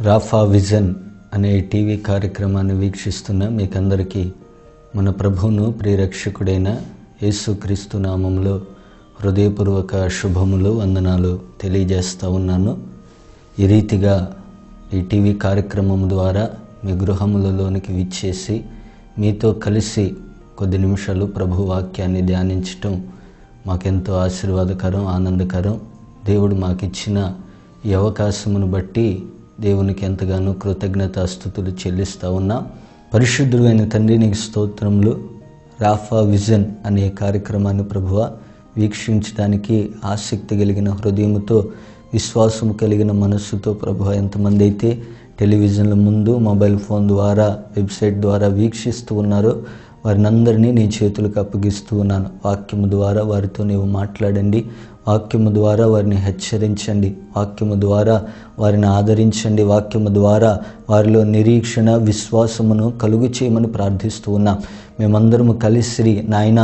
Rapha vision అనే TV కార్యక్రమాన్ని వీక్షిస్తున్న మీకందరికీ మన ప్రభువును ప్రియరక్షకుడైన యేసుక్రీస్తు నామములో హృదయపూర్వక శుభములు వందనాలు తెలియజేస్తూ ఉన్నాను. ఈ రీతిగా ఈ టీవీ కార్యక్రమం ద్వారా మీ గృహములలోనికి విచ్చేసి మీతో కలిసి కొద్ది నిమిషాలు ప్రభు వాక్యాన్ని ధ్యానించటం మాకెంతో ఆశీర్వాదకరం, ఆనందకరం. దేవుడు మాకిచ్చిన ఈ అవకాశమును బట్టి దేవునికి ఎంతగానో కృతజ్ఞతాస్తుతులు చెల్లిస్తూ ఉన్నాం. పరిశుద్ధుడైన తండ్రి నీకు స్తోత్రములు. రాఫా విజన్ అనే కార్యక్రమాన్ని ప్రభువా వీక్షించడానికి ఆసక్తి కలిగిన హృదయముతో, విశ్వాసం కలిగిన మనస్సుతో ప్రభువా ఎంతమంది అయితే టెలివిజన్ల ముందు, మొబైల్ ఫోన్ ద్వారా, వెబ్సైట్ ద్వారా వీక్షిస్తూ ఉన్నారో వారిని అందరినీ నీ చేతులకు అప్పగిస్తూ ఉన్నాను. వాక్యము ద్వారా వారితో నీవు మాట్లాడండి, వాక్యము ద్వారా వారిని హెచ్చరించండి, వాక్యము ద్వారా వారిని ఆదరించండి, వాక్యము ద్వారా వారిలో నిరీక్షణ, విశ్వాసమును కలుగు చేయమని ప్రార్థిస్తూ ఉన్నాం. మేమందరము కలిసి నాయన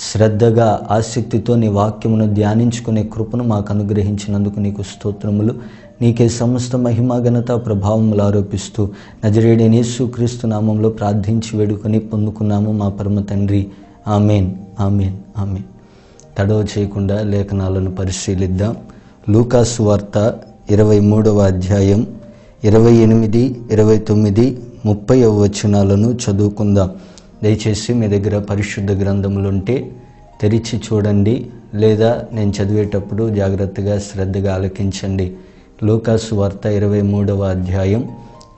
శ్రద్ధగా, ఆసక్తితో నీ వాక్యమును ధ్యానించుకునే కృపను మాకు అనుగ్రహించినందుకు నీకు స్తోత్రములు. నీకే సమస్త మహిమ, ఘనత, ప్రభావములు ఆరోపిస్తూ నజరేయుడైన యేసుక్రీస్తు నామంలో ప్రార్థించి వేడుకొని పొందుకున్నాము మా పరమ తండ్రి. ఆమేన్, ఆమేన్, ఆమేన్. తడవ చేయకుండా లేఖనాలను పరిశీలిద్దాం. లూకాసు వార్త 23వ అధ్యాయం 28, 29, 30 వచనాలను చదువుకుందాం. దయచేసి మీ దగ్గర పరిశుద్ధ గ్రంథములుంటే తెరిచి చూడండి, లేదా నేను చదివేటప్పుడు జాగ్రత్తగా శ్రద్ధగా ఆలకించండి. లూకాసు వార్త 23వ అధ్యాయం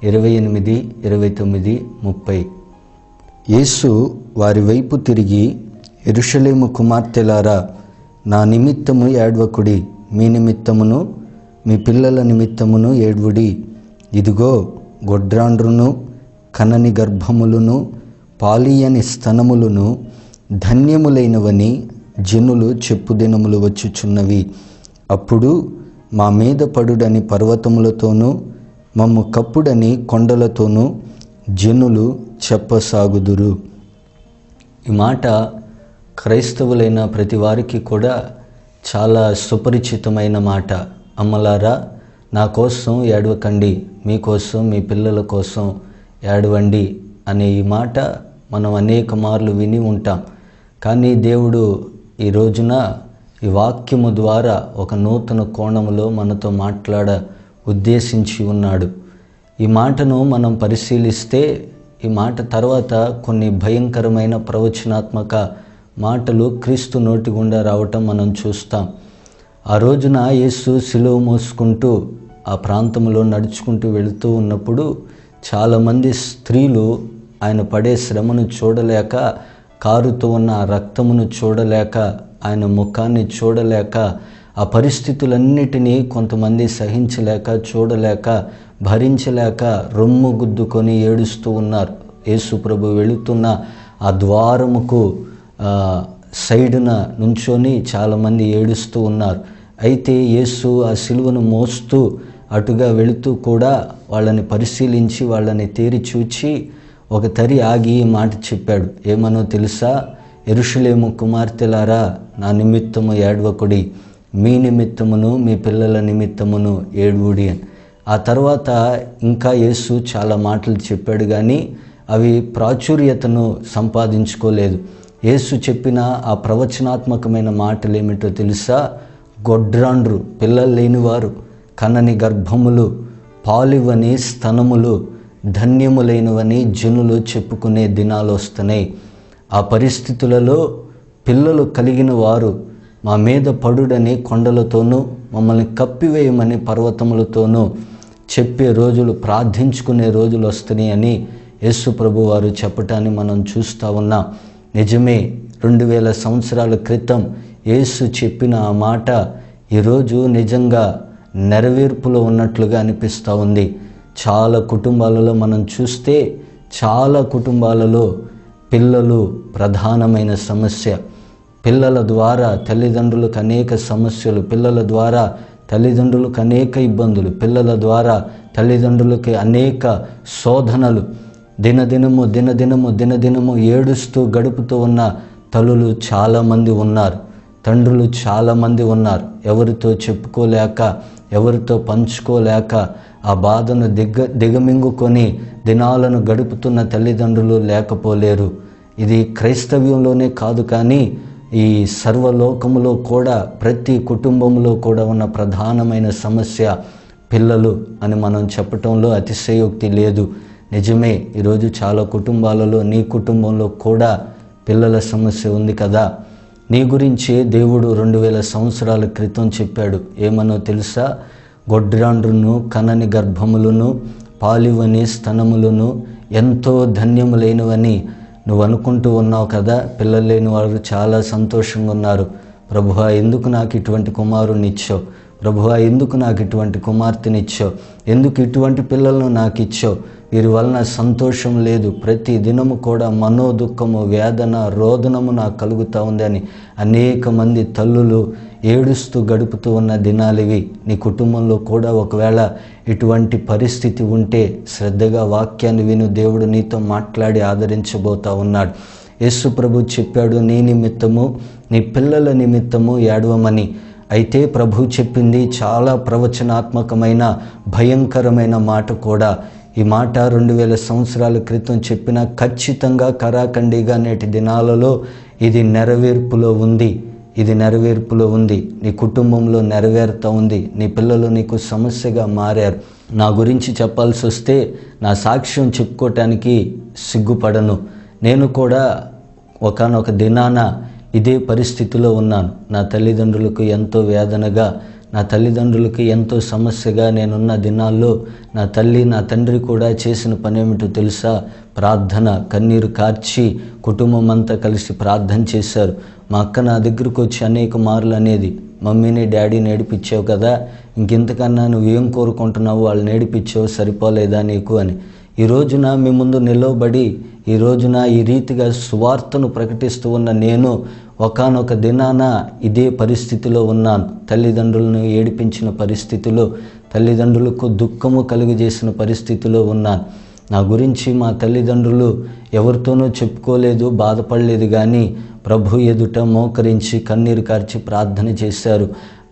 28, 29, 30. యేసు వారి వైపు తిరిగి, యెరూషలేము కుమార్తెలారా, నా నిమిత్తము ఏడ్వకుడి, మీ నిమిత్తమును మీ పిల్లల నిమిత్తమును ఏడ్వుడి. ఇదిగో గొడ్రాండ్రును, కనని గర్భములను, పాలియని స్తనములను ధన్యములైనవని జనులు చెప్పు దినములు వచ్చుచున్నవి. అప్పుడు మా మీద పడుడని పర్వతములతోనూ, మమ్ము కప్పుడని కొండలతోనూ జనులు చెప్పసాగుదురు. ఈ మాట క్రైస్తవులైన ప్రతి వారికి కూడా చాలా సుపరిచితమైన మాట. అమ్మలారా, నా కోసం ఏడవకండి, మీకోసం, మీ పిల్లల కోసం ఏడవండి అనే ఈ మాట మనం అనేక మార్లు విని ఉంటాం. కానీ దేవుడు ఈ రోజున ఈ వాక్యము ద్వారా ఒక నూతన కోణములో మనతో ఉద్దేశించి ఉన్నాడు. ఈ మాటను మనం పరిశీలిస్తే ఈ మాట తర్వాత కొన్ని భయంకరమైన ప్రవచనాత్మక మాటలు క్రీస్తు నోటి గుండా రావటం మనం చూస్తాం. ఆ రోజున యేసు సిలువ మోసుకుంటూ ఆ ప్రాంతంలో నడుచుకుంటూ వెళుతూ ఉన్నప్పుడు చాలామంది స్త్రీలు ఆయన పడే శ్రమను చూడలేక, కారుతూ ఉన్న ఆ రక్తమును చూడలేక, ఆయన ముఖాన్ని చూడలేక, ఆ పరిస్థితులన్నిటినీ కొంతమంది సహించలేక, చూడలేక, భరించలేక రొమ్ము గుద్దుకొని ఏడుస్తూ ఉన్నారు. యేసు ప్రభు వెళుతున్న ఆ ద్వారముకు సైడున నుంచొని చాలామంది ఏడుస్తూ ఉన్నారు. అయితే యేసు ఆ సిలువను మోస్తూ అటుగా వెళుతూ కూడా వాళ్ళని పరిశీలించి, వాళ్ళని తేరి చూచి ఒక తరి ఆగి ఈ మాట చెప్పాడు. ఏమనో తెలుసా? యెరూషలేము కుమార్తెలారా, నా నిమిత్తము ఏడ్వకుడి, మీ నిమిత్తమును మీ పిల్లల నిమిత్తమును ఏడ్వుడి అని. ఆ తర్వాత ఇంకా యేసు చాలా మాటలు చెప్పాడు, కానీ అవి ప్రాచుర్యతను సంపాదించుకోలేదు. యేసు చెప్పిన ఆ ప్రవచనాత్మకమైన మాటలు ఏమిటో తెలుసా? గొడ్రాండ్రు, పిల్లలు లేనివారు, కనని గర్భములు, పాలివని స్తనములు ధన్యములైనవని జనులు చెప్పుకునే దినాలు వస్తున్నాయి. ఆ పరిస్థితులలో పిల్లలు కలిగిన వారు మా మీద పడుడని కొండలతోనూ, మమ్మల్ని కప్పివేయమని పర్వతములతోనూ చెప్పే రోజులు, ప్రార్థించుకునే రోజులు వస్తున్నాయి అని యేసు ప్రభు వారు చెప్పటాన్ని మనం చూస్తూ ఉన్నాం. నిజమే, 2000 సంవత్సరాల క్రితం యేసు చెప్పిన ఆ మాట ఈరోజు నిజంగా నెరవేర్పులో ఉన్నట్లుగా అనిపిస్తూ ఉంది. చాలా కుటుంబాలలో మనం చూస్తే, చాలా కుటుంబాలలో పిల్లలు ప్రధానమైన సమస్య. పిల్లల ద్వారా తల్లిదండ్రులకు అనేక సమస్యలు, పిల్లల ద్వారా తల్లిదండ్రులకు అనేక ఇబ్బందులు, పిల్లల ద్వారా తల్లిదండ్రులకి అనేక శోధనలు. దినదినము ఏడుస్తూ గడుపుతూ ఉన్న తల్లులు చాలామంది ఉన్నారు, తండ్రులు చాలామంది ఉన్నారు. ఎవరితో చెప్పుకోలేక, ఎవరితో పంచుకోలేక ఆ బాధను దిగమింగుకొని దినాలను గడుపుతున్న తల్లిదండ్రులు లేకపోలేరు. ఇది క్రైస్తవ్యంలోనే కాదు, కానీ ఈ సర్వలోకములో కూడా ప్రతి కుటుంబంలో కూడా ఉన్న ప్రధానమైన సమస్య పిల్లలు అని మనం చెప్పటంలో అతిశయోక్తి లేదు. నిజమే, ఈరోజు చాలా కుటుంబాలలో, నీ కుటుంబంలో కూడా పిల్లల సమస్య ఉంది కదా. నీ గురించే దేవుడు 2000 సంవత్సరాల క్రితం చెప్పాడు. ఏమనో తెలుసా? గొడ్రాండ్రును కనని గర్భములను పాలివని స్తనములను ఎంతో ధన్యములైనవని నువ్వు అనుకుంటూ ఉన్నావు కదా. పిల్లలు లేని వారు చాలా సంతోషంగా ఉన్నారు. ప్రభువా, ఎందుకు నాకు ఇటువంటి కుమారుని ఇచ్చావు? ప్రభువా, ఎందుకు నాకు ఇటువంటి కుమార్తెనిచ్చావు? ఎందుకు ఇటువంటి పిల్లలను నాకు ఇచ్చావు? వీరి వలన సంతోషం లేదు, ప్రతి దినము కూడా మనోదుఖము, వేదన, రోదనము నాకు కలుగుతూ ఉంది అని అనేక మంది తల్లులు ఏడుస్తూ గడుపుతూ ఉన్న దినాలివి. నీ కుటుంబంలో కూడా ఒకవేళ ఇటువంటి పరిస్థితి ఉంటే శ్రద్ధగా వాక్యాన్ని విను. దేవుడు నీతో మాట్లాడి ఆదరించబోతా ఉన్నాడు. యేసు ప్రభు చెప్పాడు, నీ నిమిత్తము నీ పిల్లల నిమిత్తము ఏడవమని. అయితే ప్రభు చెప్పింది చాలా ప్రవచనాత్మకమైన భయంకరమైన మాట కూడా. ఈ మాట 2000 సంవత్సరాల క్రితం చెప్పిన ఖచ్చితంగా కరాఖండిగా నేటి దినాలలో ఇది నెరవేర్పులో ఉంది. ఇది నెరవేర్పులో ఉంది. నీ కుటుంబంలో నెరవేరుతూ ఉంది. నీ పిల్లలు నీకు సమస్యగా మారారు. నా గురించి చెప్పాల్సి వస్తే నా సాక్ష్యం చెప్పుకోవటానికి సిగ్గుపడను. నేను కూడా ఒకానొక దినాన ఇదే పరిస్థితిలో ఉన్నాను. నా తల్లిదండ్రులకు ఎంతో వేదనగా, నా తల్లిదండ్రులకి ఎంతో సమస్యగా నేనున్న దినాల్లో నా తల్లి నా తండ్రి కూడా చేసిన పని ఏమిటో తెలుసా? ప్రార్థన. కన్నీరు కార్చి కుటుంబం అంతా కలిసి ప్రార్థన చేశారు. మా అక్క నా దగ్గరకు వచ్చి అనేక మార్లు అనేది, మమ్మీని డాడీని ఏడిపించావు కదా, ఇంకెంతకన్నా నువ్వేం కోరుకుంటున్నావు? వాళ్ళు నేడిపించావు, సరిపోలేదా నీకు అని. ఈ రోజున మీ ముందు నిలవబడి ఈ రోజున ఈ రీతిగా సువార్తను ప్రకటిస్తూ ఉన్న నేను ఒకానొక దినాన ఇదే పరిస్థితిలో ఉన్నాను. తల్లిదండ్రులను ఏడిపించిన పరిస్థితిలో, తల్లిదండ్రులకు దుఃఖము కలుగజేసిన పరిస్థితిలో ఉన్నాను. నా గురించి మా తల్లిదండ్రులు ఎవరితోనూ చెప్పుకోలేదు, బాధపడలేదు, కానీ ప్రభు ఎదుట మోకరించి కన్నీరు కార్చి ప్రార్థన చేశారు.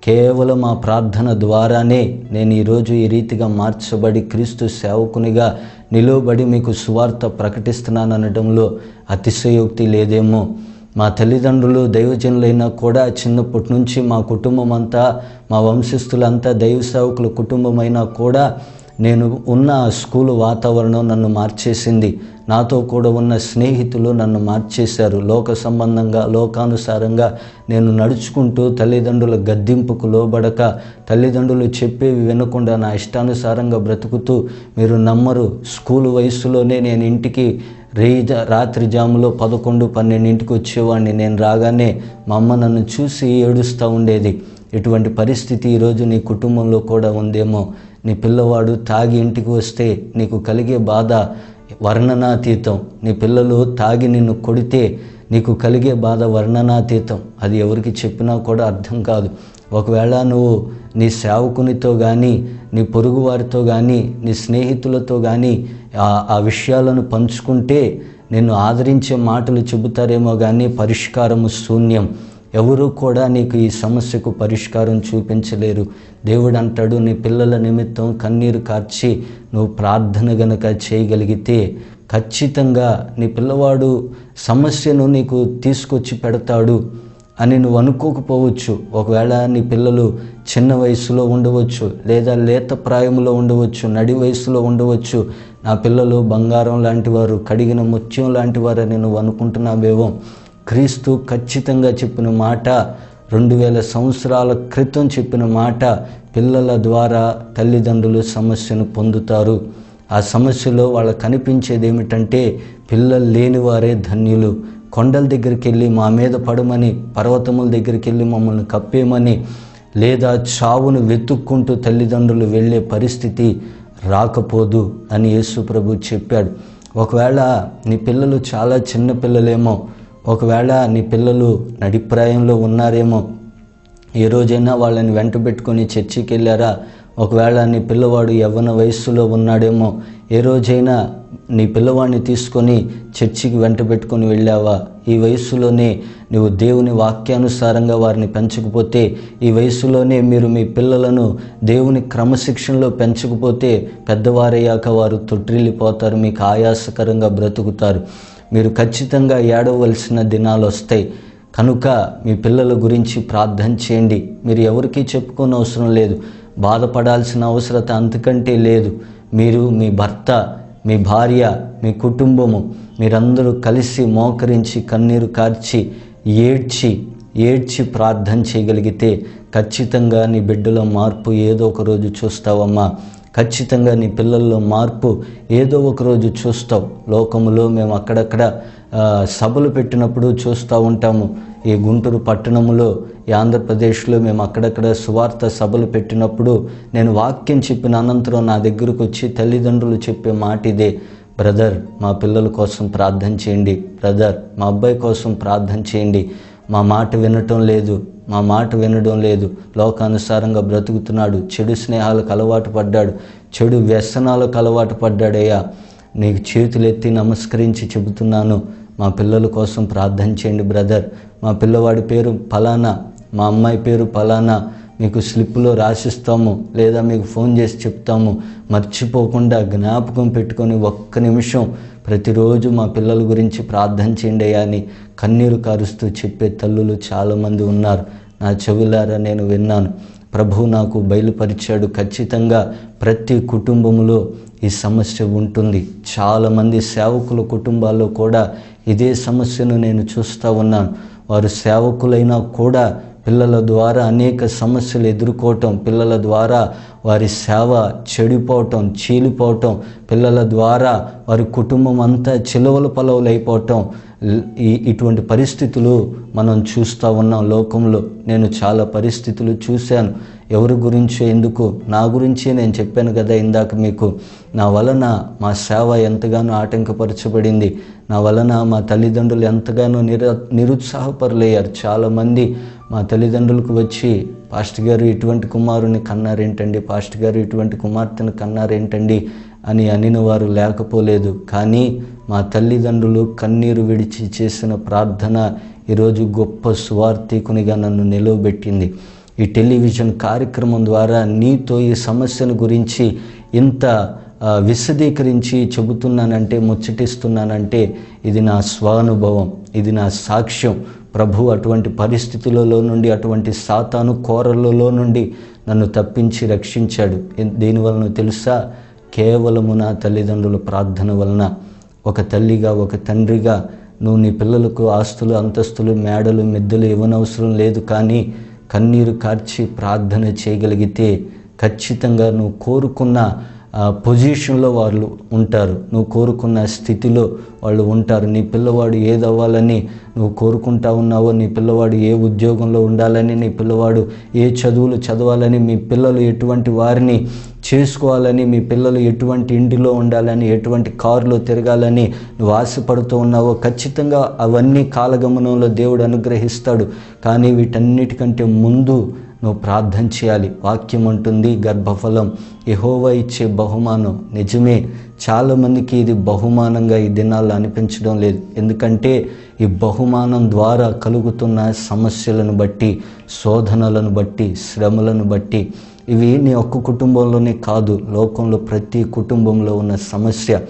కేవలం ఆ ప్రార్థన ద్వారానే నేను ఈరోజు ఈ రీతిగా మార్చబడి క్రీస్తు సేవకునిగా నిలువబడి మీకు సువార్త ప్రకటిస్తున్నాను అనడంలో అతిశయోక్తి లేదేమో. మా తల్లిదండ్రులు దైవజనులైనా కూడా చిన్నప్పటి నుంచి మా కుటుంబం అంతా, మా వంశస్థులంతా దైవ సేవకుల కుటుంబం అయినా కూడా నేను ఉన్న స్కూలు వాతావరణం నన్ను మార్చేసింది. నాతో కూడా ఉన్న స్నేహితులు నన్ను మార్చేశారు. లోక సంబంధంగా, లోకానుసారంగా నేను నడుచుకుంటూ తల్లిదండ్రుల గద్దింపుకు లోబడక, తల్లిదండ్రులు చెప్పేవి వినకుండా నా ఇష్టానుసారంగా బ్రతుకుతూ, మీరు నమ్మరు, స్కూలు వయసులోనే నేను ఇంటికి రాత్రి జాములో 11-12 వచ్చేవాడిని. నేను రాగానే మా అమ్మ నన్ను చూసి ఏడుస్తూ ఉండేది. ఇటువంటి పరిస్థితి ఈరోజు నీ కుటుంబంలో కూడా ఉందేమో. నీ పిల్లవాడు తాగి ఇంటికి వస్తే నీకు కలిగే బాధ వర్ణనాతీతం. నీ పిల్లలు తాగి నిన్ను కొడితే నీకు కలిగే బాధ వర్ణనాతీతం. అది ఎవరికి చెప్పినా కూడా అర్థం కాదు. ఒకవేళ నువ్వు నీ సేవకునితో కానీ, నీ పొరుగు వారితో కానీ, నీ స్నేహితులతో కానీ ఆ విషయాలను పంచుకుంటే నిన్ను ఆదరించే మాటలు చెబుతారేమో కానీ పరిష్కారము శూన్యం. ఎవరు కూడా నీకు ఈ సమస్యకు పరిష్కారం చూపించలేరు. దేవుడు అంటాడు, నీ పిల్లల నిమిత్తం కన్నీరు కార్చి నువ్వు ప్రార్థన గనక చేయగలిగితే ఖచ్చితంగా నీ పిల్లవాడు సమస్యను నీకు తీసుకొచ్చి పెడతాడు అని నువ్వు అనుకోకపోవచ్చు. ఒకవేళ నీ పిల్లలు చిన్న వయసులో ఉండవచ్చు, లేదా లేత ప్రాయంలో ఉండవచ్చు, నడి వయసులో ఉండవచ్చు. నా పిల్లలు బంగారం లాంటి వారు, కడిగిన ముత్యం లాంటి వారు అని నువ్వు అనుకుంటున్నావేమో. క్రీస్తు ఖచ్చితంగా చెప్పిన మాట, 2000 సంవత్సరాల క్రితం చెప్పిన మాట, పిల్లల ద్వారా తల్లిదండ్రులు సమస్యను పొందుతారు. ఆ సమస్యలో వాళ్ళకు కనిపించేది ఏమిటంటే, పిల్లలు లేని వారే ధన్యులు. కొండల దగ్గరికి వెళ్ళి మా మీద పడమని, పర్వతముల దగ్గరికి వెళ్ళి మమ్మల్ని కప్పేమని, లేదా చావును వెతుక్కుంటూ తల్లిదండ్రులు వెళ్ళే పరిస్థితి రాకపోదు అని యేసు ప్రభు చెప్పాడు. ఒకవేళ నీ పిల్లలు చాలా చిన్న పిల్లలేమో, ఒకవేళ నీ పిల్లలు నడిప్రాయంలో ఉన్నారేమో, ఏ రోజైనా వాళ్ళని వెంట పెట్టుకొని చర్చికి వెళ్ళారా? ఒకవేళ నీ పిల్లవాడు యవ్వన వయస్సులో ఉన్నాడేమో, ఏ రోజైనా నీ పిల్లవాడిని తీసుకొని చర్చికి వెంట పెట్టుకొని వెళ్ళావా? ఈ వయసులోనే నువ్వు దేవుని వాక్యానుసారంగా వారిని పెంచకపోతే, ఈ వయసులోనే మీరు మీ పిల్లలను దేవుని క్రమశిక్షణలో పెంచకపోతే పెద్దవారయ్యాక వారు తొట్టిల్లిపోతారు, మీకు ఆయాసకరంగా బ్రతుకుతారు. మీరు ఖచ్చితంగా ఏడవలసిన దినాలు వస్తాయి. కనుక మీ పిల్లల గురించి ప్రార్థన చేయండి. మీరు ఎవరికీ చెప్పుకోని అవసరం లేదు, బాధపడాల్సిన అవసరత అంతకంటే లేదు. మీరు, మీ భర్త, మీ భార్య, మీ కుటుంబము మీరందరూ కలిసి మోకరించి కన్నీరు కార్చి ఏడ్చి ప్రార్థన చేయగలిగితే ఖచ్చితంగా నీ బిడ్డలో మార్పు ఏదో ఒక రోజు చూస్తావమ్మా. ఖచ్చితంగా నీ పిల్లల్లో మార్పు ఏదో ఒక రోజు చూస్తావు. లోకములో మేము అక్కడక్కడ సభలు పెట్టినప్పుడు చూస్తూ ఉంటాము. ఈ గుంటూరు పట్టణంలో, ఈ ఆంధ్రప్రదేశ్లో మేము అక్కడక్కడ సువార్త సభలు పెట్టినప్పుడు నేను వాక్యం చెప్పిన అనంతరం నా దగ్గరకు వచ్చి తల్లిదండ్రులు చెప్పే మాట ఇదే: బ్రదర్, మా పిల్లల కోసం ప్రార్థన చేయండి. బ్రదర్, మా అబ్బాయి కోసం ప్రార్థన చేయండి. మా మాట వినడం లేదు. లోకానుసారంగా బ్రతుకుతున్నాడు, చెడు స్నేహాలకు అలవాటు పడ్డాడు, చెడు వ్యసనాలకు అలవాటు పడ్డాడయ్యా. నీకు చేతులెత్తి నమస్కరించి చెబుతున్నాను, మా పిల్లల కోసం ప్రార్థన చేయండి బ్రదర్. మా పిల్లవాడి పేరు ఫలానా, మా అమ్మాయి పేరు ఫలానా, మీకు స్లిప్లో రాసిస్తాము, లేదా మీకు ఫోన్ చేసి చెప్తాము. మర్చిపోకుండా జ్ఞాపకం పెట్టుకొని ఒక్క నిమిషం ప్రతిరోజు మా పిల్లల గురించి ప్రార్థన చేయండి అయ్యా అని కన్నీరు కారుస్తూ చెప్పే తల్లులు చాలామంది ఉన్నారు. నా చెవులారా నేను విన్నాను. ప్రభువు నాకు బయలుపరిచాడు. ఖచ్చితంగా ప్రతి కుటుంబంలో ఈ సమస్య ఉంటుంది. చాలామంది సేవకుల కుటుంబాల్లో కూడా ఇదే సమస్యను నేను చూస్తూ ఉన్నాను. వారు సేవకులైనా కూడా పిల్లల ద్వారా అనేక సమస్యలు ఎదుర్కోవటం, పిల్లల ద్వారా వారి సేవ చెడిపోవటం, చీలిపోవటం, పిల్లల ద్వారా వారి కుటుంబం అంతా చిలవల పలవలైపోవటం, ఇటువంటి పరిస్థితులు మనం చూస్తూ ఉన్నాం లోకంలో. నేను చాలా పరిస్థితులు చూశాను. ఎవరి గురించో ఎందుకు, నా గురించే నేను చెప్పాను కదా ఇందాక మీకు. నా వలన మా సేవ ఎంతగానో ఆటంకపరచబడింది. నా వలన మా తల్లిదండ్రులు ఎంతగానో నిరుత్సాహపరులయ్యారు. చాలామంది మా తల్లిదండ్రులకు వచ్చి, పాస్టర్ గారు ఇటువంటి కుమారుని కన్నారేంటండి, పాస్టర్ గారు ఇటువంటి కుమార్తెను కన్నారేంటండి అని అనిన వారు లేకపోలేదు. కానీ మా తల్లిదండ్రులు కన్నీరు విడిచి చేసిన ప్రార్థన ఈరోజు గొప్ప సువార్థికునిగా నన్ను నిలవబెట్టింది. ఈ టెలివిజన్ కార్యక్రమం ద్వారా నీతో ఈ సమస్యను గురించి ఇంత విశదీకరించి చెబుతున్నానంటే, ముచ్చటిస్తున్నానంటే ఇది నా స్వానుభవం, ఇది నా సాక్ష్యం. ప్రభు అటువంటి పరిస్థితులలో నుండి, అటువంటి సాతాను కోరలలో నుండి నన్ను తప్పించి రక్షించాడు. దీనివలన తెలుసా? కేవలము నా తల్లిదండ్రుల ప్రార్థన వలన. ఒక తల్లిగా, ఒక తండ్రిగా నువ్వు నీ పిల్లలకు ఆస్తులు, అంతస్తులు, మేడలు, మిద్దెలు ఇవ్వనవసరం లేదు. కానీ కన్నీరు కార్చి ప్రార్థన చేయగలిగితే ఖచ్చితంగా నువ్వు కోరుకున్న పొజిషన్లో వాళ్ళు ఉంటారు, నువ్వు కోరుకున్న స్థితిలో వాళ్ళు ఉంటారు. నీ పిల్లవాడు ఏదవ్వాలని నువ్వు కోరుకుంటా ఉన్నావో, నీ పిల్లవాడు ఏ ఉద్యోగంలో ఉండాలని, నీ పిల్లవాడు ఏ చదువులు చదవాలని, మీ పిల్లలు ఎటువంటి వారిని చేసుకోవాలని, మీ పిల్లలు ఎటువంటి ఇంటిలో ఉండాలని, ఎటువంటి కారులో తిరగాలని నువ్వు ఆశపడుతూ ఉన్నావో ఖచ్చితంగా అవన్నీ కాలగమనంలో దేవుడు అనుగ్రహిస్తాడు. కానీ వీటన్నిటికంటే ముందు నువ్వు ప్రార్థన చేయాలి. వాక్యం అంటుంది, గర్భఫలం యెహోవా ఇచ్చే బహుమానం. నిజమే, చాలామందికి ఇది బహుమానంగా ఈ దినాల్లో అనిపించడం లేదు. ఎందుకంటే ఈ బహుమానం ద్వారా కలుగుతున్న సమస్యలను బట్టి, శోధనలను బట్టి, శ్రమలను బట్టి, ఇవి నీ ఒక్క కుటుంబంలోనే కాదు, లోకంలో ప్రతి కుటుంబంలో ఉన్న సమస్య.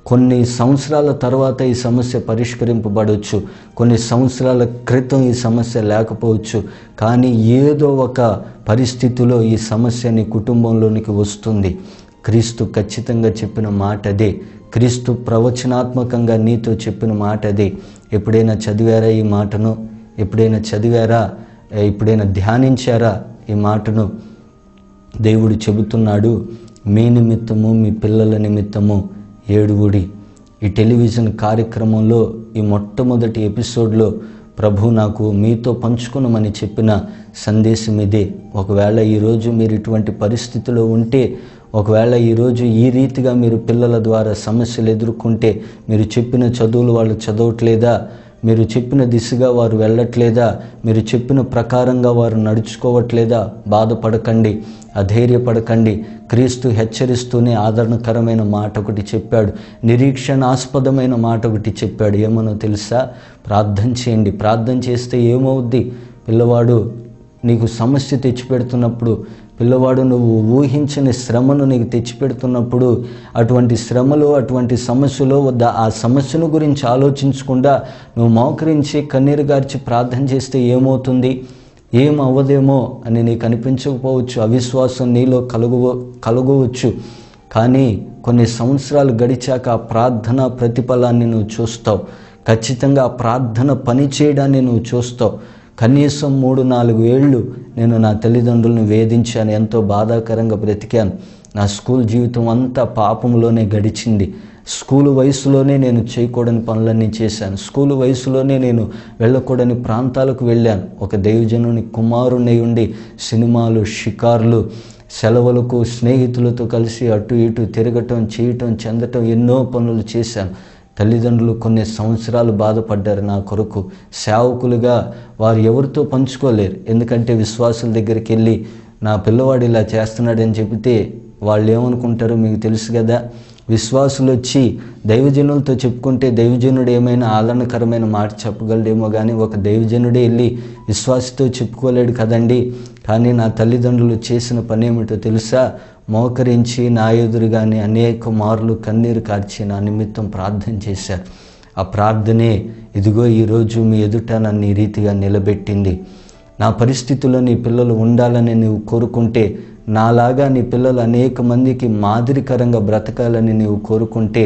కొన్ని సంవత్సరాల తర్వాత ఈ సమస్య పరిష్కరింపబడవచ్చు, కొన్ని సంవత్సరాల క్రితం ఈ సమస్య లేకపోవచ్చు. కానీ ఏదో ఒక పరిస్థితిలో ఈ సమస్య నీ కుటుంబంలోనికి వస్తుంది. క్రీస్తు ఖచ్చితంగా చెప్పిన మాట అదే. క్రీస్తు ప్రవచనాత్మకంగా నీతో చెప్పిన మాట అదే. ఎప్పుడైనా చదివారా ఈ మాటను? ఎప్పుడైనా ధ్యానించారా ఈ మాటను? దేవుడు చెబుతున్నాడు, మీ నిమిత్తము, మీ పిల్లల నిమిత్తము ఏడువుడి. ఈ టెలివిజన్ కార్యక్రమంలో ఈ మొట్టమొదటి ఎపిసోడ్లో ప్రభు నాకు మీతో పంచుకునమని చెప్పిన సందేశం ఇదే. ఒకవేళ ఈరోజు మీరు ఇటువంటి పరిస్థితిలో ఉంటే, ఒకవేళ ఈరోజు ఈ రీతిగా మీరు పిల్లల ద్వారా సమస్యలు ఎదుర్కొంటే, మీరు చెప్పిన చదువులు వాళ్ళు చదవట్లేదా, మీరు చెప్పిన దిశగా వారు వెళ్ళట్లేదా, మీరు చెప్పిన ప్రకారంగా వారు నడుచుకోవట్లేదా, బాధపడకండి, అధైర్యపడకండి. క్రీస్తు హెచ్చరిస్తూనే ఆదరణకరమైన మాట ఒకటి చెప్పాడు, నిరీక్షణాస్పదమైన మాట ఒకటి చెప్పాడు. ఏమనో తెలుసా? ప్రార్థన చేయండి. ప్రార్థన చేస్తే ఏమవుద్ది? పిల్లవాడు నీకు సమస్య తెచ్చిపెడుతున్నప్పుడు, పిల్లవాడు నువ్వు ఊహించని శ్రమను నీకు తెచ్చిపెడుతున్నప్పుడు, అటువంటి శ్రమలు, అటువంటి సమస్యలో ఆ సమస్యను గురించి ఆలోచించకుండా నువ్వు మోకరించి కన్నీరు గార్చి ప్రార్థన చేస్తే ఏమవుతుంది? ఏం అవ్వదేమో అని నీకు అనిపించకపోవచ్చు, అవిశ్వాసం నీలో కలుగవచ్చు. కానీ కొన్ని సంవత్సరాలు గడిచాక ఆ ప్రార్థన ప్రతిఫలాన్ని నువ్వు చూస్తావు. ఖచ్చితంగా ఆ ప్రార్థన పని చేయడాన్ని నువ్వు చూస్తావు. కనీసం 3-4 ఏళ్ళు నేను నా తల్లిదండ్రులను వేధించాను, ఎంతో బాధాకరంగా బ్రతికాను. నా స్కూల్ జీవితం అంతా పాపంలోనే గడిచింది. స్కూలు వయసులోనే నేను చేయకూడని పనులన్నీ చేశాను. స్కూలు వయసులోనే నేను వెళ్ళకూడని ప్రాంతాలకు వెళ్ళాను. ఒక దైవజనుని కుమారుని ఉండి సినిమాలు, షికార్లు, సెలవులకు స్నేహితులతో కలిసి అటు ఇటు తిరగటం, చేయటం, చెందటం, ఎన్నో పనులు చేశాను. తల్లిదండ్రులు కొన్ని సంవత్సరాలు బాధపడ్డారు నా కొరకు. సేవకులుగా వారు ఎవరితో పంచుకోలేరు. ఎందుకంటే విశ్వాసుల దగ్గరికి వెళ్ళి నా పిల్లవాడు ఇలా చేస్తున్నాడని చెబితే వాళ్ళు ఏమనుకుంటారో మీకు తెలుసు కదా. విశ్వాసులు వచ్చి దైవజనులతో చెప్పుకుంటే దైవజనుడు ఏమైనా ఆదరణకరమైన మాట చెప్పగలడేమో, కానీ ఒక దైవజనుడే వెళ్ళి విశ్వాసితో చెప్పుకోలేడు కదండి. కానీ నా తల్లిదండ్రులు చేసిన పని ఏమిటో తెలుసా? మోకరించి నా ఎదురుగానే అనేక మార్లు కన్నీరు కార్చి నా నిమిత్తం ప్రార్థన చేశారు. ఆ ప్రార్థనే ఇదిగో ఈరోజు మీ ఎదుట నన్ను ఈ రీతిగా నిలబెట్టింది. నా పరిస్థితుల్లో నీ పిల్లలు ఉండాలని నీవు కోరుకుంటే, నాలాగా నీ పిల్లలు అనేక మందికి మాదిరికరంగా బ్రతకాలని నీవు కోరుకుంటే,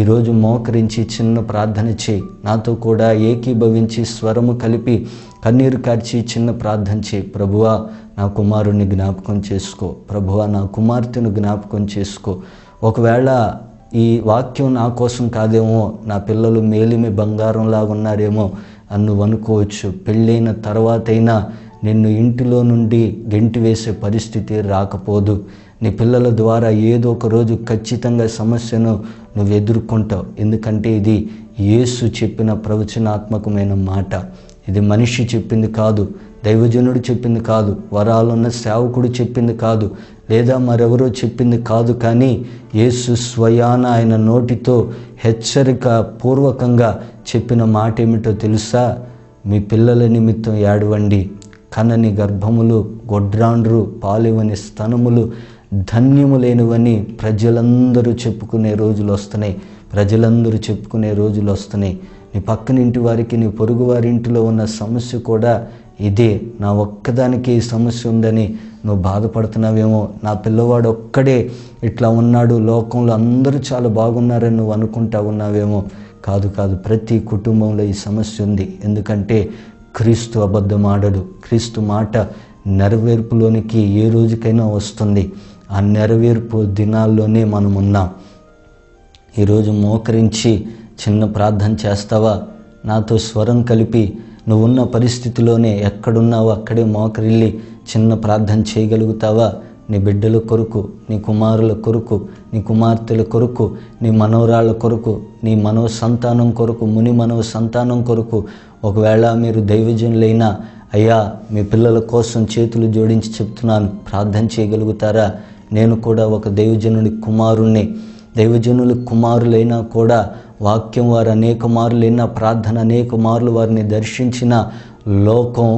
ఈరోజు మోకరించి చిన్న ప్రార్థన చేయి. నాతో కూడా ఏకీభవించి స్వరము కలిపి కన్నీరు కార్చి చిన్న ప్రార్థన చేయి. ప్రభువా, నా కుమారుని జ్ఞాపకం చేసుకో. ప్రభువా, నా కుమార్తెను జ్ఞాపకం చేసుకో. ఒకవేళ ఈ వాక్యం నా కోసం కాదేమో, నా పిల్లలు మేలిమి బంగారంలాగా ఉన్నారేమో అని నువ్వు అనుకోవచ్చు. పెళ్ళైన తర్వాతైనా నిన్ను ఇంటిలో నుండి గెంటి వేసే పరిస్థితి రాకపోదు. నీ పిల్లల ద్వారా ఏదో ఒక రోజు ఖచ్చితంగా సమస్యను నువ్వు ఎదుర్కొంటావు. ఎందుకంటే ఇది యేసు చెప్పిన ప్రవచనాత్మకమైన మాట. ఇది మనిషి చెప్పింది కాదు, దైవజనుడు చెప్పింది కాదు, వరాలున్న సేవకుడు చెప్పింది కాదు, లేదా మరెవరో చెప్పింది కాదు. కానీ యేసు స్వయాన ఆయన నోటితో హెచ్చరిక పూర్వకంగా చెప్పిన మాట ఏమిటో తెలుసా? మీ పిల్లల నిమిత్తం ఏడవండి. కనని గర్భములు, గొడ్రాండ్రు, పాలివని స్తనములు ధన్యములేనివని ప్రజలందరూ చెప్పుకునే రోజులు వస్తున్నాయి. ప్రజలందరూ చెప్పుకునే రోజులు వస్తున్నాయి. నీ పక్కనింటి వారికి, నీ పొరుగు వారి ఇంటిలో ఉన్న సమస్య కూడా ఇదే. నా ఒక్కదానికి ఈ సమస్య ఉందని నువ్వు బాధపడుతున్నావేమో. నా పిల్లవాడు ఒక్కడే ఇట్లా ఉన్నాడు, లోకంలో అందరూ చాలా బాగున్నారని నువ్వు అనుకుంటా ఉన్నావేమో. కాదు కాదు, ప్రతి కుటుంబంలో ఈ సమస్య ఉంది. ఎందుకంటే క్రీస్తు అబద్ధం ఆడడు. క్రీస్తు మాట నెరవేర్పులోనికి ఏ రోజుకైనా వస్తుంది. ఆ నెరవేర్పు దినాల్లోనే మనం ఉన్నాం. ఈరోజు మోకరించి చిన్న ప్రార్థన చేస్తావా? నాతో స్వరం కలిపి నువ్వున్న పరిస్థితిలోనే ఎక్కడున్నావో అక్కడే మోకరిల్లి చిన్న ప్రార్థన చేయగలుగుతావా? నీ బిడ్డల కొరకు, నీ కుమారుల కొరకు, నీ కుమార్తెల కొరకు, నీ మనవరాళ్ళ కొరకు, నీ మనవ సంతానం కొరకు, ముని మనవ సంతానం కొరకు. ఒకవేళ మీరు దైవజనులైనా, అయ్యా మీ పిల్లల కోసం చేతులు జోడించి చెప్తున్నాను, ప్రార్థన చేయగలుగుతారా? నేను కూడా ఒక దైవజనుడి కుమారుణ్ణి. దైవజనుల కుమారులైనా కూడా వాక్యం వారు అనేక మార్లు విన్న, ప్రార్థన అనేక మార్లు వారిని దర్శించిన లోకం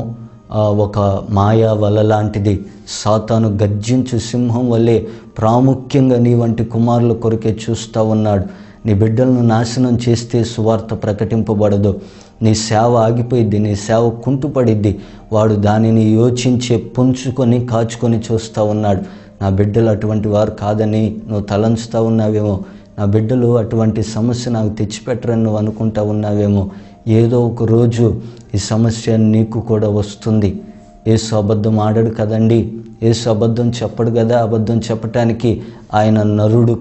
ఒక మాయా వల లాంటిది. సాతాను గర్జించు సింహం వల్లే ప్రాముఖ్యంగా నీ వంటి కుమారుల కొరకే చూస్తూ ఉన్నాడు. నీ బిడ్డలను నాశనం చేస్తే సువార్త ప్రకటింపబడదు. నీ సేవ ఆగిపోయిద్ది, నీ సేవ కుంటుపడిద్ది. వాడు దానిని యోచించే పుంజుకొని కాచుకొని చూస్తూ ఉన్నాడు. నా బిడ్డలు అటువంటి వారు కాదని నువ్వు తలంచుతూ ఉన్నావేమో. నా బిడ్డలు అటువంటి సమస్య నాకు తెచ్చిపెట్టరని నువ్వు అనుకుంటా ఉన్నావేమో. ఏదో ఒక రోజు ఈ సమస్య నీకు కూడా వస్తుంది. యేసు అబద్ధం ఆడడు కదండి, యేసు అబద్ధం చెప్పడు కదా. అబద్ధం చెప్పటానికి ఆయన నరుడు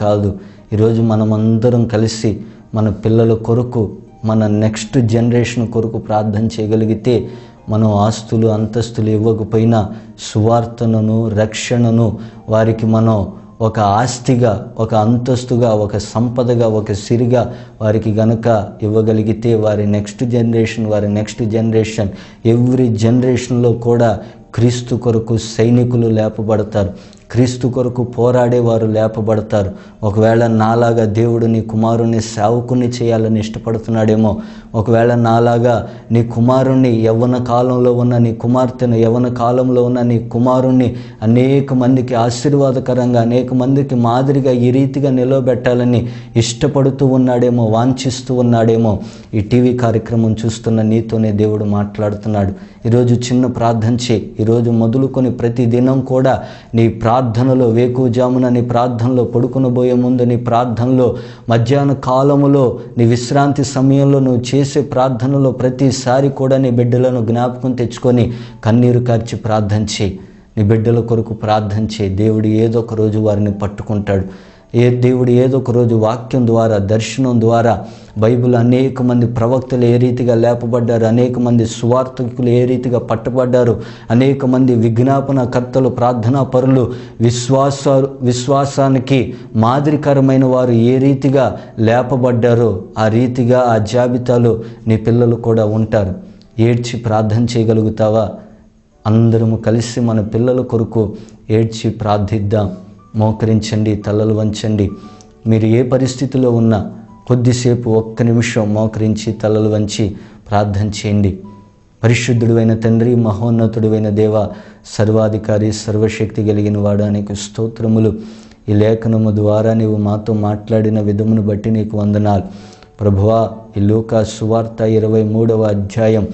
కాదు. ఈరోజు మనమందరం కలిసి మన పిల్లల కొరకు, మన నెక్స్ట్ జనరేషన్ కొరకు ప్రార్థన చేయగలిగితే, మనం ఆస్తులు అంతస్తులు ఇవ్వకపోయినా సువార్తను, రక్షణను వారికి మనం ఒక ఆస్తిగా, ఒక అంతస్తుగా, ఒక సంపదగా, ఒక సిరిగా వారికి గనక ఇవ్వగలిగితే వారి నెక్స్ట్ జనరేషన్ ఎవ్రీ జనరేషన్లో కూడా క్రీస్తు కొరకు సైనికులు లేపబడతారు, క్రీస్తు కొరకు పోరాడేవారు లేపబడతారు. ఒకవేళ నాలాగా దేవుడు నీ కుమారుణ్ణి సేవకుని చేయాలని ఇష్టపడుతున్నాడేమో, ఒకవేళ నాలాగా నీ కుమారుణ్ణి యవ్వన కాలంలో ఉన్న నీ కుమార్తెను, యవ్వన కాలంలో ఉన్న నీ కుమారుణ్ణి అనేక మందికి ఆశీర్వాదకరంగా, అనేక మందికి మాదిరిగా ఈ రీతిగా నిలవబెట్టాలని ఇష్టపడుతూ ఉన్నాడేమో, వాంఛిస్తూ ఉన్నాడేమో. ఈ టీవీ కార్యక్రమం చూస్తున్న నీతోనే దేవుడు మాట్లాడుతున్నాడు. ఈరోజు చిన్న ప్రార్థన చేయి. ఈరోజు మొదలుకొని ప్రతి దినం కూడా నీ ప్రార్థనలో, వేకువజామున నీ ప్రార్థనలో, పడుకునబోయే ముందు నీ ప్రార్థనలో, మధ్యాహ్న కాలములో, నీ విశ్రాంతి సమయంలో నువ్వు చేసే ప్రార్థనలో ప్రతిసారి కూడా నీ బిడ్డలను జ్ఞాపకం తెచ్చుకొని కన్నీరు కార్చి ప్రార్థన చేయి. నీ బిడ్డల కొరకు ప్రార్థన చేయి. దేవుడు ఏదో ఒక రోజు వారిని పట్టుకుంటాడు. దేవుడు ఏదో ఒక రోజు వాక్యం ద్వారా, దర్శనం ద్వారా, బైబిల్ అనేక మంది ప్రవక్తలు ఏ రీతిగా లేపబడ్డారు, అనేక మంది సువార్థకులు ఏ రీతిగా పట్టబడ్డారు, అనేక మంది విజ్ఞాపన కర్తలు, ప్రార్థనా పరులు, విశ్వాసానికి మాదిరికరమైన వారు ఏ రీతిగా లేపబడ్డారో ఆ రీతిగా ఆ జాబితాలో నీ పిల్లలు కూడా ఉంటారు. ఏడ్చి ప్రార్థన చేయగలుగుతావా? అందరము కలిసి మన పిల్లల కొరకు ఏడ్చి ప్రార్థిద్దాం. మోకరించండి, తలలు వంచండి. మీరు ఏ పరిస్థితిలో ఉన్నా కొద్దిసేపు ఒక్క నిమిషం మోకరించి తలలు వంచి ప్రార్థన చేయండి. పరిశుద్ధుడైన తండ్రి, మహోన్నతుడైన దేవ, సర్వాధికారి, సర్వశక్తి కలిగిన వాడా, నీకు స్తోత్రములు. ఈ లేఖనము ద్వారా నీవు మాతో మాట్లాడిన విధమును బట్టి నీకు వందనాలు ప్రభువా. ఈ లూకా సువార్త 23వ అధ్యాయం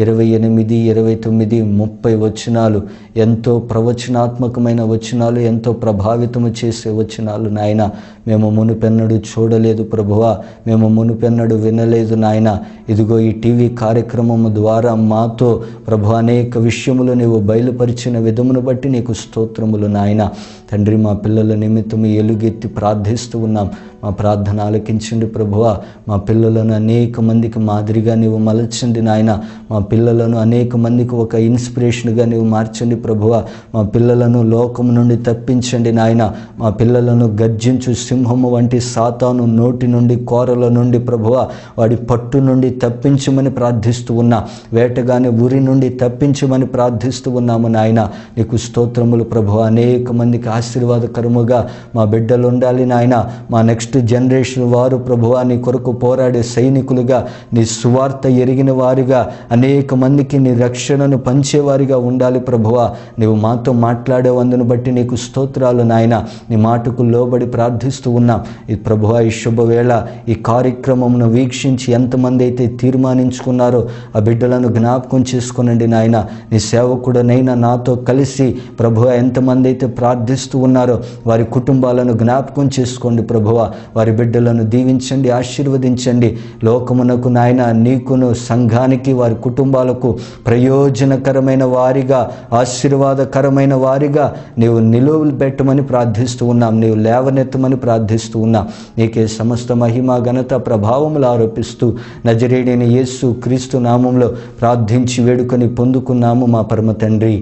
28, 29, 30 వచనాలు ఎంతో ప్రవచనాత్మకమైన వచనాలు, ఎంతో ప్రభావితము చేసే వచనాలు నాయన. మేము మునుపెన్నడు చూడలేదు ప్రభువా, మేము మునుపెన్నడు వినలేదు నాయన. ఇదిగో ఈ టీవీ కార్యక్రమము ద్వారా మాతో ప్రభు అనేక విషయములు నీవు బయలుపరిచిన విధమును బట్టి నీకు స్తోత్రములు నాయన. తండ్రి, మా పిల్లల నిమిత్తము ఎలుగెత్తి ప్రార్థిస్తూ ఉన్నాం. మా ప్రార్థన ఆలకించండి ప్రభువా. మా పిల్లలను అనేక మందికి మాదిరిగా నీవు మలచండి నాయన. మా పిల్లలను అనేక మందికి ఒక ఇన్స్పిరేషన్గా నీవు మార్చండి ప్రభువా. మా పిల్లలను లోకము నుండి తప్పించండి నాయన. మా పిల్లలను గర్జించు సింహము వంటి సాతాను నోటి నుండి, కోరల నుండి ప్రభువా, వాడి పట్టు నుండి తప్పించమని ప్రార్థిస్తూ ఉన్నా. వేటగాని ఉరి నుండి తప్పించమని ప్రార్థిస్తూ ఉన్నాము నాయన. నీకు స్తోత్రములు ప్రభువా. అనేక మందికి ఆశీర్వాదకరముగా మా బిడ్డలు ఉండాలి నాయన. మా నెక్స్ట్ జనరేషన్ వారు ప్రభువా నీ కొరకు పోరాడే సైనికులుగా, నీ సువార్త ఎరిగిన వారిగా, అనేక మందికి నీ రక్షణను పంచేవారిగా ఉండాలి ప్రభువా. నీవు మాతో మాట్లాడేవందును బట్టి నీకు స్తోత్రాలు నాయన. నీ మాటకు లోబడి ప్రార్థిస్తూ ఉన్నాం. ఈ ప్రభువా, ఈ శుభవేళ ఈ కార్యక్రమమును వీక్షించి ఎంతమంది అయితే తీర్మానించుకున్నారో ఆ బిడ్డలను జ్ఞాపకం చేసుకునండి నాయన. నీ సేవకుడనైనా నాతో కలిసి ప్రభువా ఎంతమంది అయితే ప్రార్థిస్తూ ఉన్నారో వారి కుటుంబాలను జ్ఞాపకం చేసుకోండి ప్రభువా. వారి బిడ్డలను దీవించండి, ఆశీర్వదించండి. లోకమునకు నాయన, నీకును, సంఘానికి, వారి కుటుంబాలకు ప్రయోజనకరమైన వారిగా, ఆశీర్వాదకరమైన వారిగా నీవు నిలువలు పెట్టమని ప్రార్థిస్తూ ఉన్నాం. నీవు లేవనెత్తమని ప్రార్థిస్తూ ఉన్నాం. నీకే సమస్త మహిమ, ఘనత, ప్రభావములు ఆరోపిస్తూ నజరేయుడైన యేసు క్రీస్తు నామంలో ప్రార్థించి వేడుకొని పొందుకున్నాము మా పరమ తండ్రి.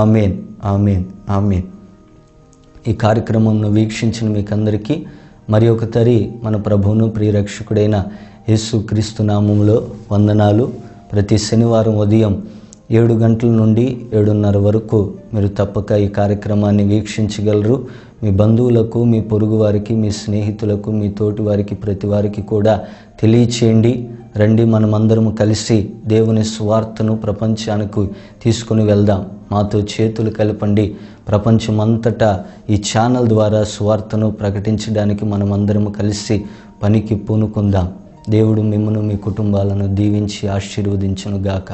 ఆమేన్, ఆమేన్, ఆమేన్. ఈ కార్యక్రమంను వీక్షించిన మీకందరికీ మరి ఒకసారి మన ప్రభువును ప్రియరక్షకుడైన యేసు క్రీస్తు నామంలో వందనాలు. ప్రతి శనివారం ఉదయం 7 గంటల నుండి 7:30 వరకు మీరు తప్పక ఈ కార్యక్రమాన్ని వీక్షించగలరు. మీ బంధువులకు, మీ పొరుగు వారికి, మీ స్నేహితులకు, మీ తోటి వారికి, ప్రతి వారికి కూడా తెలియచేయండి. రండి, మనమందరము కలిసి దేవుని సువార్తను ప్రపంచానికి తీసుకుని వెళ్దాం. మాతో చేతులు కలపండి. ప్రపంచమంతటా ఈ ఛానల్ ద్వారా సువార్తను ప్రకటించడానికి మనమందరము కలిసి పనికి పూనుకుందాం. దేవుడు మిమ్మను, మీ కుటుంబాలను దీవించి ఆశీర్వదించును గాక.